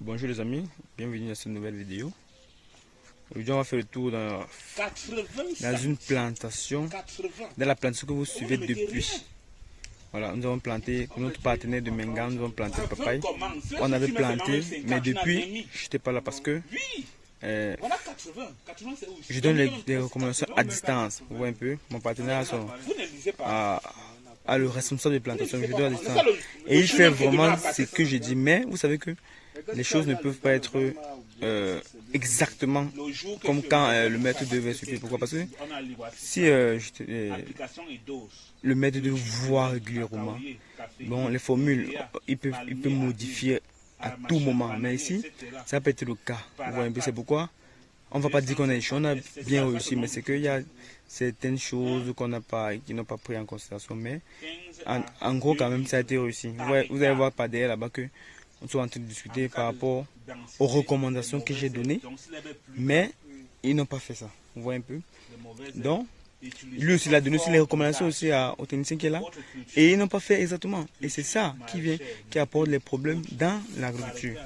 Bonjour les amis, bienvenue dans cette nouvelle vidéo. Aujourd'hui on va faire le tour dans une plantation, dans la plantation que vous suivez depuis. Voilà, nous avons planté, pour notre partenaire de Mengan, nous avons planté le papaye. On avait planté, mais depuis, je n'étais pas là parce que je donne des recommandations à distance. Vous voyez un peu, mon partenaire a le responsable de plantation, je donne à distance. Et il fait vraiment ce que je dis, mais vous savez que les choses ne peuvent pas être exactement comme quand le maître devait suivre. Pourquoi? Parce que si le maître devait voir régulièrement, bon, les formules, il peut modifier à tout moment. Mais ici, ça peut être le cas. Vous voyez un peu, c'est pourquoi on ne va pas dire qu'on a échoué, on a bien réussi, mais c'est qu'il y a certaines choses qu'on n'a pas, qui n'ont pas pris en considération. Mais en gros, quand même, ça a été réussi. Vous allez voir par derrière là-bas que on est en train de discuter par rapport aux recommandations que j'ai données, mais ils n'ont pas fait ça. Vous voyez un peu. Donc, lui aussi, il a donné aussi les recommandations aussi aux techniciens qui est là, et ils n'ont pas fait exactement. Et c'est ça qui apporte les problèmes dans l'agriculture.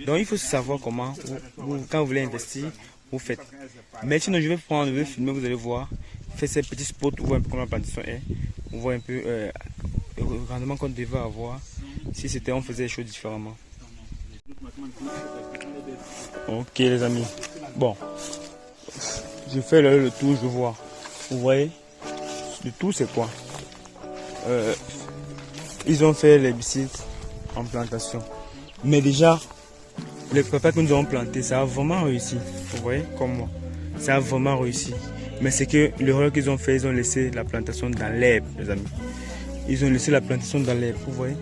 Donc, il faut savoir comment, quand vous voulez investir, vous faites. Mais sinon, je vais filmer, vous allez voir, faire ces petits spots, vous voyez un peu comment la plantation est, vous voyez un peu le rendement qu'on devait avoir si on faisait les choses différemment. Ok les amis, bon, je fais le tour, je vois. Vous voyez, le tour c'est quoi? Ils ont fait l'herbicide en plantation. Mais déjà, les papas que nous avons planté, ça a vraiment réussi. Vous voyez, comme moi, ça a vraiment réussi. Mais c'est que l'erreur qu'ils ont fait, ils ont laissé la plantation dans l'herbe, les amis. Ils ont laissé la plantation dans l'herbe, vous voyez.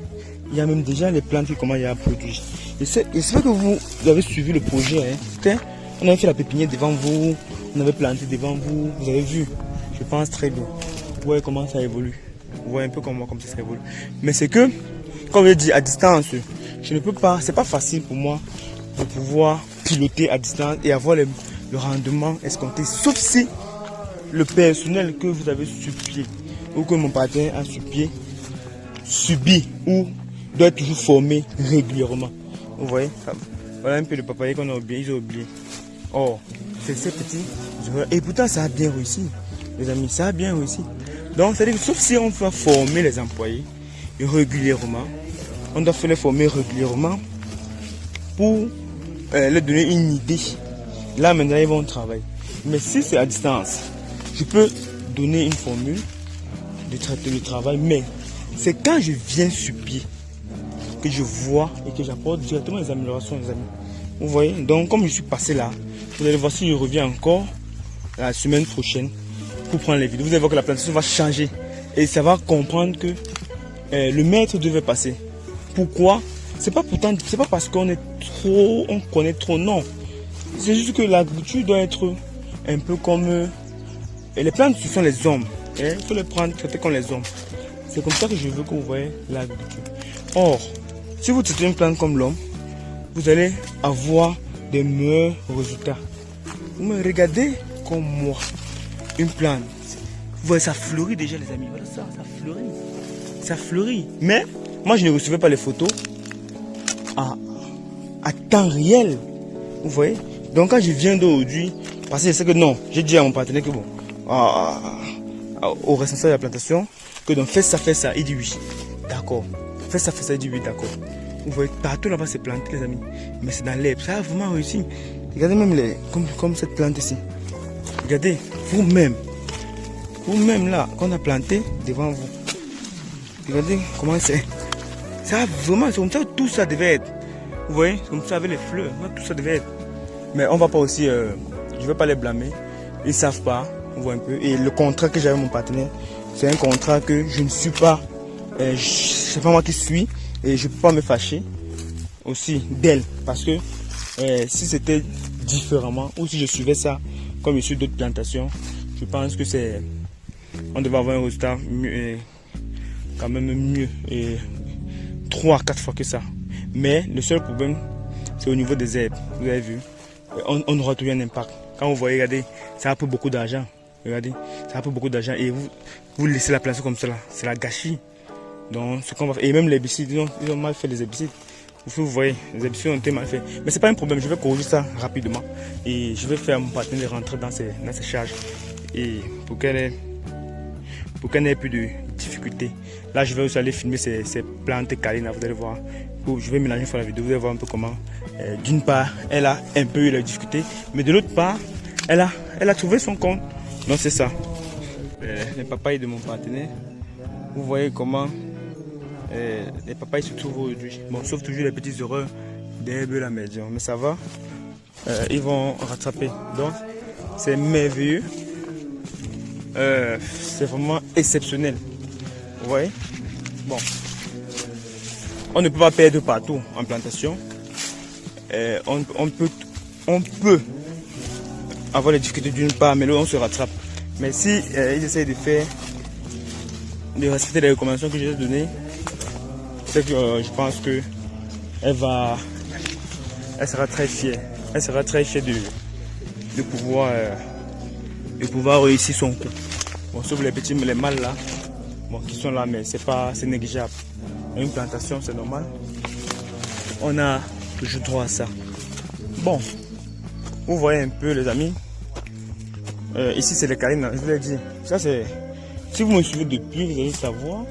Il y a même déjà les plantes qui commencent à produire. Et c'est vrai que vous avez suivi le projet. Hein. On avait fait la pépinière devant vous, on avait planté devant vous, vous avez vu. Je pense très bien. Vous voyez comment ça évolue. Vous voyez un peu comment ça évolue. Mais c'est que, comme je dis, à distance, je ne peux pas, c'est pas facile pour moi de pouvoir piloter à distance et avoir le rendement escompté. Sauf si le personnel que vous avez sur pied ou que mon partenaire a sur pied subit ou doit être toujours formé régulièrement. Vous voyez, voilà un peu le papaye qu'on a oublié, ils ont oublié. Oh, c'est ces petits. Et pourtant, ça a bien réussi, les amis, ça a bien réussi. Donc, c'est-à-dire que sauf si on va former les employés régulièrement, on doit les former régulièrement pour leur donner une idée. Là, maintenant, ils vont travailler. Mais si c'est à distance, je peux donner une formule de traiter le travail, mais c'est quand je viens sur pied que je vois et que j'apporte directement les améliorations, les amis. Vous voyez, donc comme je suis passé là, vous allez voir si je reviens encore la semaine prochaine pour prendre les vidéos. Vous allez voir que la plantation va changer et ça va comprendre que le maître devait passer. Pourquoi? C'est pas parce qu'on connaît trop, non. C'est juste que l'agriculture doit être un peu comme les plantes, ce sont les hommes. Il faut les prendre, traiter comme les hommes. C'est comme ça que je veux que vous voyez l'agriculture. Or, si vous traitez une plante comme l'homme, vous allez avoir des meilleurs résultats. Vous me regardez comme moi. Une plante. Vous voyez, ça fleurit déjà, les amis. Voilà ça fleurit. Ça fleurit. Mais, moi, je ne recevais pas les photos à temps réel. Vous voyez? Donc, quand je viens d'aujourd'hui, parce que je sais que non, j'ai dit à mon partenaire que bon, au responsable de la plantation, que donc fais ça, il dit oui. D'accord. Fais ça, il dit oui, d'accord. Vous voyez, partout là-bas c'est planté, les amis. Mais c'est dans l'herbe, ça a vraiment réussi. Regardez même comme cette plante ici. Regardez, vous-même là, qu'on a planté devant vous. Regardez comment c'est. Ça a vraiment, c'est comme ça que tout ça devait être. Vous voyez, c'est comme ça avec les fleurs, tout ça devait être. Mais on va pas aussi, je vais pas les blâmer. Ils savent pas, vous voyez un peu. Et le contrat que j'avais avec mon partenaire, c'est un contrat que je ne suis pas, c'est pas moi qui suis. Et je ne peux pas me fâcher aussi d'elle. Parce que si c'était différemment, ou si je suivais ça comme je suis d'autres plantations, je pense que on devait avoir un résultat mieux, quand même mieux. Et 3 à 4 fois que ça. Mais le seul problème, c'est au niveau des herbes. Vous avez vu, on aura toujours un impact. Quand vous voyez, regardez, ça a pris beaucoup d'argent. Regardez, ça a pris beaucoup d'argent. Et vous laissez la plantation comme ça là, c'est la gâchis. Donc, ce qu'on va faire, et même les herbicides, ils ont mal fait les herbicides. Vous voyez, les habitudes ont été mal faites. Mais c'est pas un problème, je vais corriger ça rapidement. Et je vais faire mon partenaire rentrer dans ses charges. Et pour qu'elle n'ait plus de difficultés. Là, je vais aussi aller filmer ces plantes câlines, vous allez voir. Je vais mélanger sur la vidéo, vous allez voir un peu comment. D'une part, elle a un peu eu la difficulté. Mais de l'autre part, elle a trouvé son compte. Donc c'est ça. Les papayes de mon partenaire. Vous voyez comment les papayes se trouvent aujourd'hui. Bon, sauf toujours les petites erreurs d'herbe la médium. Mais ça va. Ils vont rattraper. Donc, c'est merveilleux. C'est vraiment exceptionnel. Vous voyez? Bon. On ne peut pas perdre partout en plantation. On peut avoir les difficultés d'une part, mais là on se rattrape. Mais si ils essayent de respecter les recommandations que je vais donner, c'est que je pense que elle sera très fière. Elle sera très fière de pouvoir réussir son coup. Bon, sauf les mâles là, bon, qui sont là, mais c'est négligeable. Une plantation, c'est normal. On a toujours droit à ça. Bon, vous voyez un peu les amis. Ici c'est les câlines, je vous l'ai dit. Ça c'est. Si vous me suivez depuis, vous allez savoir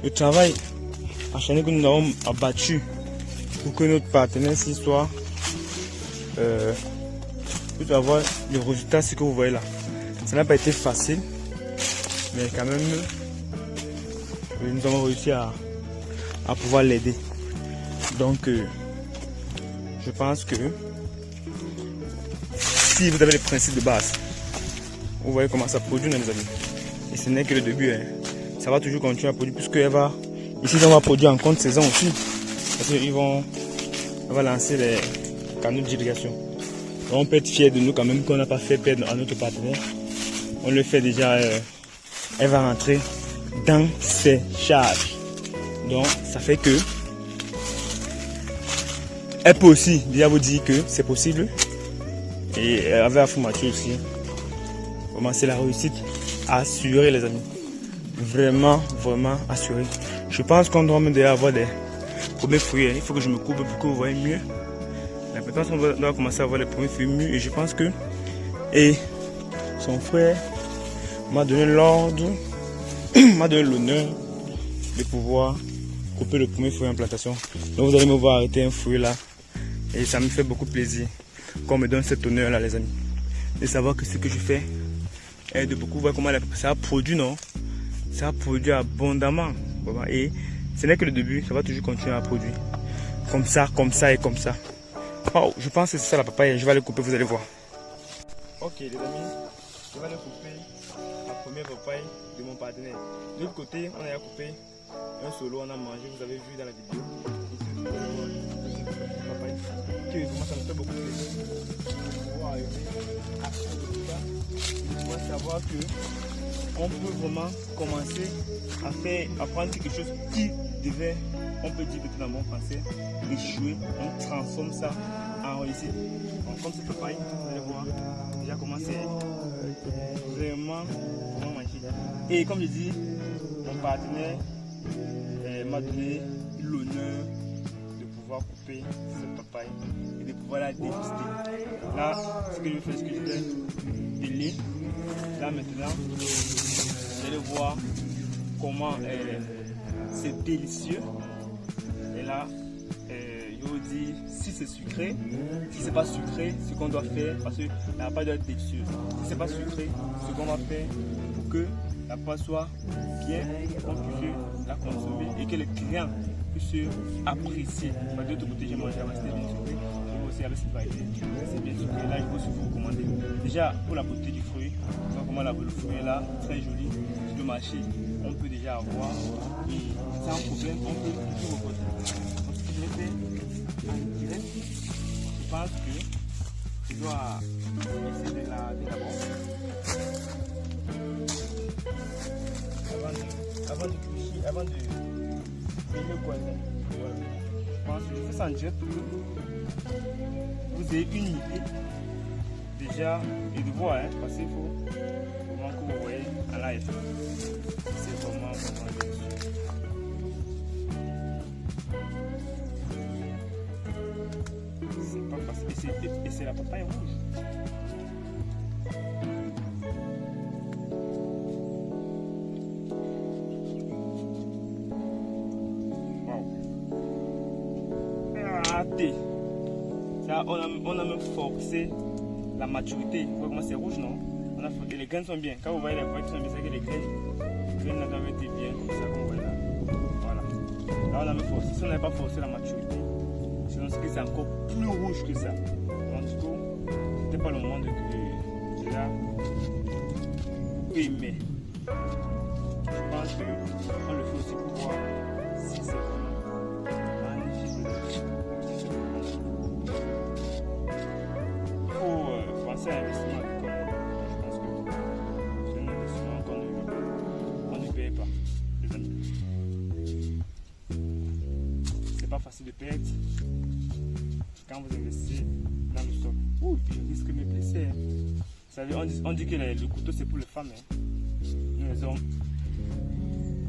le travail acharné que nous avons abattu pour que notre partenaire s'y soit. Pour avoir le résultat, ce que vous voyez là. Ça n'a pas été facile, mais quand même, nous avons réussi à pouvoir l'aider. Donc, je pense que si vous avez les principes de base, vous voyez comment ça produit, mes amis. Et ce n'est que le début. Hein. Ça va toujours continuer à produire, puisque ici, on va produire en contre saison aussi. Parce qu'on va lancer les canaux d'irrigation. On peut être fier de nous quand même qu'on n'a pas fait perdre à notre partenaire. On le fait déjà. Elle va rentrer dans ses charges. Donc, ça fait que elle peut aussi déjà vous dire que c'est possible. Et avec la formature aussi. Vraiment, c'est la réussite assurée, les amis. Vraiment, vraiment assurée. Je pense qu'on doit même déjà avoir des premiers fruits. Il faut que je me coupe pour que vous voyez mieux. Mais maintenant, on doit commencer à avoir les premiers fruits mieux. Et je pense que. Et son frère m'a donné l'ordre, m'a donné l'honneur de pouvoir couper le premier fruit en plantation. Donc vous allez me voir arrêter un fruit là. Et ça me fait beaucoup plaisir qu'on me donne cet honneur là, les amis. De savoir que ce que je fais aide beaucoup. Voir comment ça a produit, non? Ça a produit abondamment. Et ce n'est que le début, ça va toujours continuer à produire. Comme ça et comme ça. Oh, je pense que c'est ça la papaye. Je vais aller couper, vous allez voir. Ok les amis, je vais aller couper la première papaye de mon partenaire. De l'autre côté, on a coupé un solo, on a mangé, vous avez vu dans la vidéo. Ici, vous allez voir une papaye. Ok, vraiment ça me fait beaucoup plaisir de pouvoir arriver à faire tout ça. Et pouvoir savoir que on peut vraiment commencer à prendre quelque chose qui devait, on peut dire que dans mon français, échouer. On transforme ça en réussite. Donc, comme cette papaye, vous allez voir déjà comment c'est vraiment magique. Et comme je dis, mon partenaire m'a donné l'honneur de pouvoir couper cette papaye et de pouvoir la déguster. Là, ce que je fais, ce que je fais, de lait. Là maintenant, vous allez voir comment c'est délicieux. Et là, je vous dis, si c'est sucré, si c'est pas sucré, ce qu'on doit faire, parce que la pâte doit être délicieuse. Si c'est pas sucré, ce qu'on va faire pour que la pâte soit bien, qu'on puisse la consommer et que les clients puissent apprécier. De l'autre côté, j'ai mangé avec c'était bien sucré, j'ai aussi avec cette variété, c'est bien sucré. Là, je peux aussi vous recommander. Déjà, pour la beauté du fruit, comment le fruit est là, très joli, sur le marché, on peut déjà avoir, et sans problème, on peut tout reporter. Donc, ce que je vais faire, je pense que je dois essayer de la d'abord. Avant de le coincer. Je pense que je fais ça en direct pour que vous ayez une idée déjà et de voir, hein, parce qu'il faut vraiment que vous voyez en live. C'est vraiment délicieux. Et c'est la papaye rouge. Ça, on a même forcé la maturité. Vous voyez comment c'est rouge, non? Et les graines sont bien. Quand vous voyez les graines sont bien, c'est que les graines ont été bien comme ça, comme vous voyez là. Voilà. Là, on a même forcé. Si on n'avait pas forcé la maturité, sinon c'est encore plus rouge que ça. Donc, du coup, c'était pas le moment de là. Oui, mais je pense qu'on le fait aussi pour voir si c'est vraiment magnifique. C'est un investissement agricole. Je pense que c'est un investissement qu'on ne paye pas, les amis. C'est pas facile de perdre quand vous investissez dans le sol. Ouh, je risque de me blesser. Vous savez, on dit que le couteau c'est pour les femmes. Hein. Nous les hommes,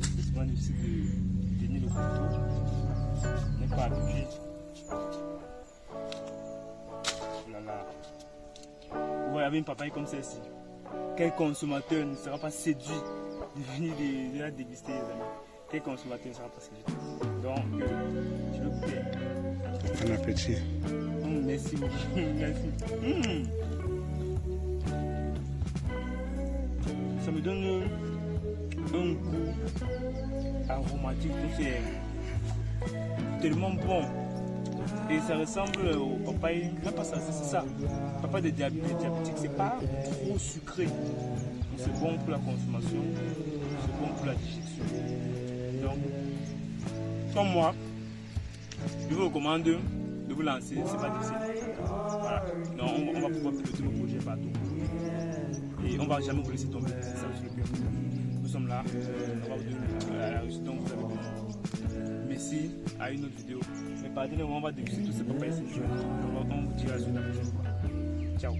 c'est souvent difficile de tenir le couteau. On n'est pas habitué. Oh là là. Vous voyez une papaye comme celle-ci. Quel consommateur ne sera pas séduit de venir de la déguster, les amis? Quel consommateur ne sera pas séduit? Donc, je vais goûter. Bon appétit. Merci beaucoup. Merci. Ça me donne un goût aromatique. C'est tellement bon. Et ça ressemble au papaye, là pas ça, c'est ça. Papaye de diabétique, c'est pas trop sucré. C'est bon pour la consommation, c'est bon pour la digestion. Donc, comme moi, je vous recommande de vous lancer, c'est pas difficile. Voilà. Donc, on va pouvoir piloter le projet partout. Et on va jamais vous laisser tomber. C'est ça aussi le plus important. Nous sommes là, on va vous donner la réussite dont vous avez besoin. Merci à une autre vidéo. Mais pardonnez-moi, on va déguster tous ces papayes. On vous dira la suite la prochaine fois. Ciao.